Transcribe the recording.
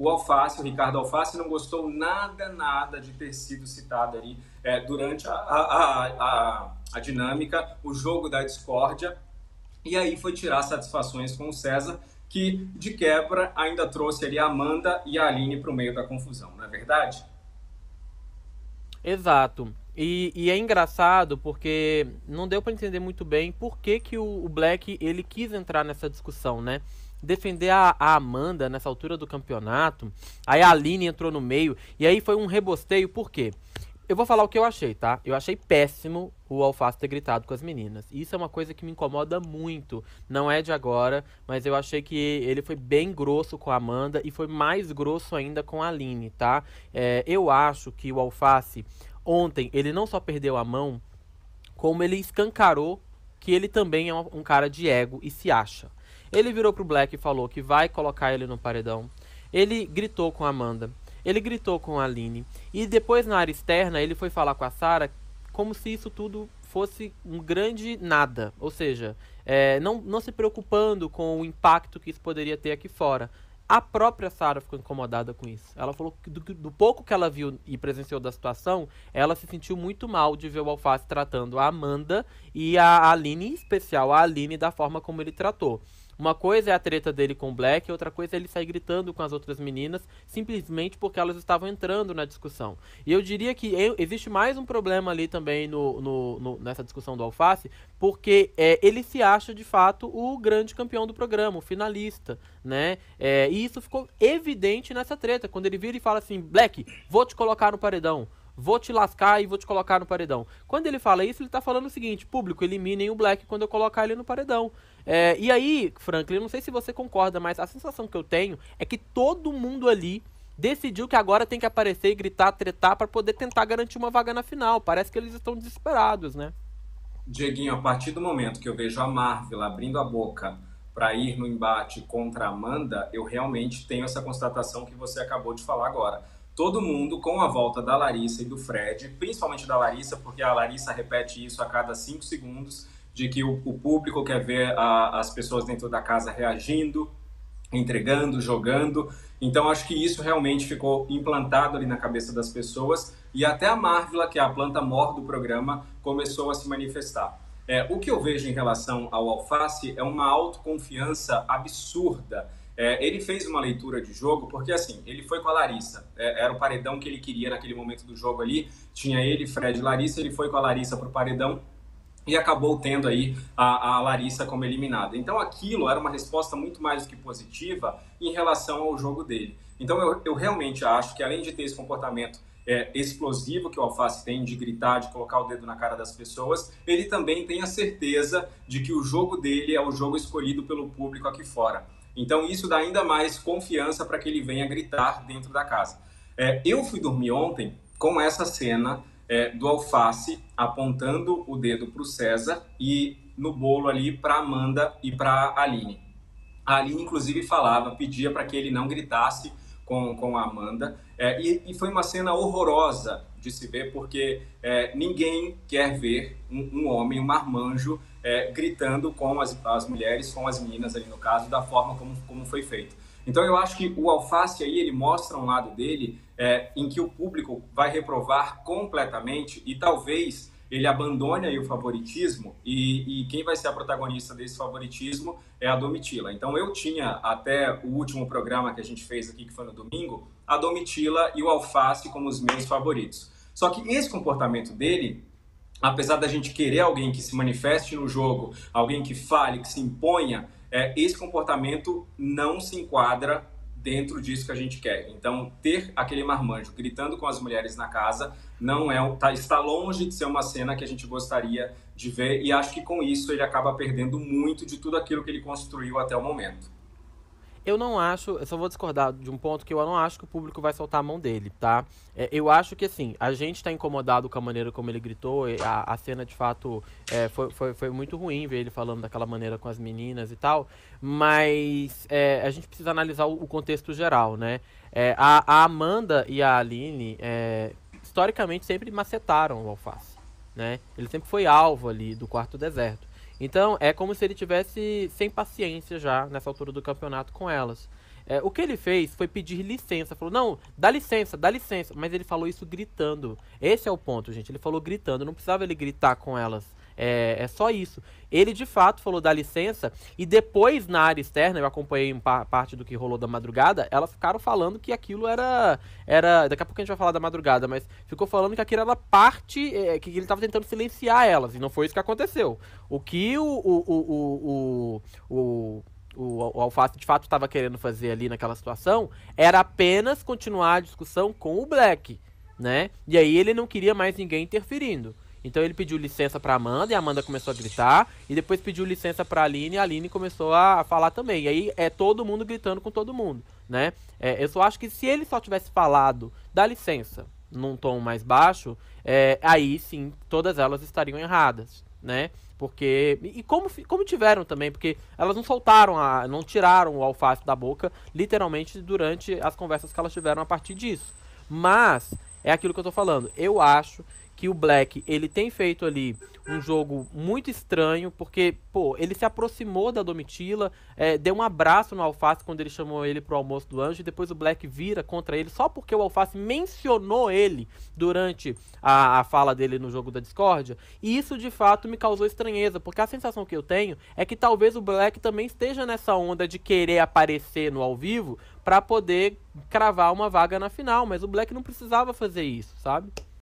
o Ricardo Alface, não gostou nada de ter sido citado ali durante a dinâmica, o jogo da discórdia, e aí foi tirar satisfações com o César, que de quebra ainda trouxe ali a Amanda e a Aline para o meio da confusão, não é verdade? Exato. E é engraçado porque não deu pra entender muito bem por que, que o Black ele quis entrar nessa discussão, né? Defender a Amanda nessa altura do campeonato. Aí a Aline entrou no meio. E aí foi um rebosteio, por quê? Eu vou falar o que eu achei, tá? Eu achei péssimo o Alface ter gritado com as meninas. Isso é uma coisa que me incomoda muito. Não é de agora, mas eu achei que ele foi bem grosso com a Amanda e foi mais grosso ainda com a Aline, tá? Eu acho que o Alface, ontem, ele não só perdeu a mão, como ele escancarou que ele também é um cara de ego e se acha. Ele virou pro Black e falou que vai colocar ele no paredão. Ele gritou com a Amanda. Ele gritou com a Aline. E depois, na área externa, ele foi falar com a Sarah como se isso tudo fosse um grande nada. Ou seja, não se preocupando com o impacto que isso poderia ter aqui fora. A própria Sarah ficou incomodada com isso. Ela falou que do pouco que ela viu e presenciou da situação, ela se sentiu muito mal de ver o Alface tratando a Amanda e a Aline, em especial a Aline, da forma como ele tratou. Uma coisa é a treta dele com o Black, outra coisa é ele sair gritando com as outras meninas, simplesmente porque elas estavam entrando na discussão. E eu diria que existe mais um problema ali também nessa discussão do Alface, porque ele se acha de fato o grande campeão do programa, o finalista, né? E isso ficou evidente nessa treta, quando ele vira e fala assim: Black, vou te colocar no paredão. Vou te lascar e vou te colocar no paredão. Quando ele fala isso, ele tá falando o seguinte: público, eliminem o Black quando eu colocar ele no paredão. E aí, Franklin, eu não sei se você concorda, mas a sensação que eu tenho é que todo mundo ali decidiu que agora tem que aparecer e gritar, tretar pra poder tentar garantir uma vaga na final. Parece que eles estão desesperados, né? Dieguinho, a partir do momento que eu vejo a Marvel abrindo a boca para ir no embate contra a Amanda, eu realmente tenho essa constatação que você acabou de falar agora. Todo mundo, com a volta da Larissa e do Fred, principalmente da Larissa, porque a Larissa repete isso a cada 5 segundos, de que o público quer ver as pessoas dentro da casa reagindo, entregando, jogando. Então acho que isso realmente ficou implantado ali na cabeça das pessoas e até a Marvila, que é a planta mor do programa, começou a se manifestar. O que eu vejo em relação ao Alface é uma autoconfiança absurda. Ele fez uma leitura de jogo, porque assim, ele foi com a Larissa, era o paredão que ele queria naquele momento do jogo ali, tinha ele, Fred e Larissa, ele foi com a Larissa para o paredão, e acabou tendo aí a Larissa como eliminada. Então aquilo era uma resposta muito mais do que positiva em relação ao jogo dele. Então eu realmente acho que além de ter esse comportamento explosivo que o Alface tem, de gritar, de colocar o dedo na cara das pessoas, ele também tem a certeza de que o jogo dele é o jogo escolhido pelo público aqui fora. Então isso dá ainda mais confiança para que ele venha gritar dentro da casa. Eu fui dormir ontem com essa cena do Alface apontando o dedo para o César e no bolo ali para Amanda e para Aline. A Aline, inclusive, pedia para que ele não gritasse com a Amanda. E foi uma cena horrorosa de se ver, porque ninguém quer ver um homem, um marmanjo, gritando com as mulheres, com as meninas ali no caso, da forma como foi feito. Então eu acho que o Alface aí, ele mostra um lado dele em que o público vai reprovar completamente e talvez ele abandone aí o favoritismo e quem vai ser a protagonista desse favoritismo é a Domitila. Então eu tinha até o último programa que a gente fez aqui, que foi no domingo, a Domitila e o Alface como os meus favoritos. Só que esse comportamento dele, apesar da gente querer alguém que se manifeste no jogo, alguém que fale, que se imponha, esse comportamento não se enquadra dentro disso que a gente quer. Então, ter aquele marmanjo gritando com as mulheres na casa não está longe de ser uma cena que a gente gostaria de ver, e acho que com isso ele acaba perdendo muito de tudo aquilo que ele construiu até o momento. Eu não acho, eu só vou discordar de um ponto que eu não acho que o público vai soltar a mão dele, tá? Eu acho que assim, a gente tá incomodado com a maneira como ele gritou, a cena de fato foi muito ruim ver ele falando daquela maneira com as meninas e tal, mas a gente precisa analisar o contexto geral, né? A Amanda e a Aline, historicamente, sempre macetaram o Alface, né? Ele sempre foi alvo ali do quarto deserto. Então, é como se ele tivesse sem paciência já nessa altura do campeonato com elas. O que ele fez foi pedir licença. Falou, não, dá licença. Mas ele falou isso gritando. Esse é o ponto, gente. Ele falou gritando. Não precisava ele gritar com elas. É só isso. Ele de fato falou dá licença. E depois, na área externa, eu acompanhei parte do que rolou da madrugada. Elas ficaram falando que aquilo era. Daqui a pouco a gente vai falar da madrugada. Mas ficou falando que aquilo era parte. Que ele estava tentando silenciar elas. E não foi isso que aconteceu. O que o Alface de fato estava querendo fazer ali naquela situação era apenas continuar a discussão com o Black, né? E aí ele não queria mais ninguém interferindo. Então ele pediu licença pra Amanda e a Amanda começou a gritar. E depois pediu licença pra Aline e a Aline começou a falar também. E aí é todo mundo gritando com todo mundo, né? Eu só acho que se ele só tivesse falado dá licença num tom mais baixo, aí sim todas elas estariam erradas, né? Porque. E como tiveram também, porque elas não soltaram, não tiraram o Alface da boca, literalmente, durante as conversas que elas tiveram a partir disso. Mas, é aquilo que eu tô falando. Eu acho que o Black, ele tem feito ali um jogo muito estranho, porque, pô, ele se aproximou da Domitila, deu um abraço no Alface quando ele chamou ele pro almoço do anjo, e depois o Black vira contra ele, só porque o Alface mencionou ele durante a fala dele no jogo da discórdia, e isso de fato me causou estranheza, porque a sensação que eu tenho é que talvez o Black também esteja nessa onda de querer aparecer no ao vivo pra poder cravar uma vaga na final, mas o Black não precisava fazer isso, sabe?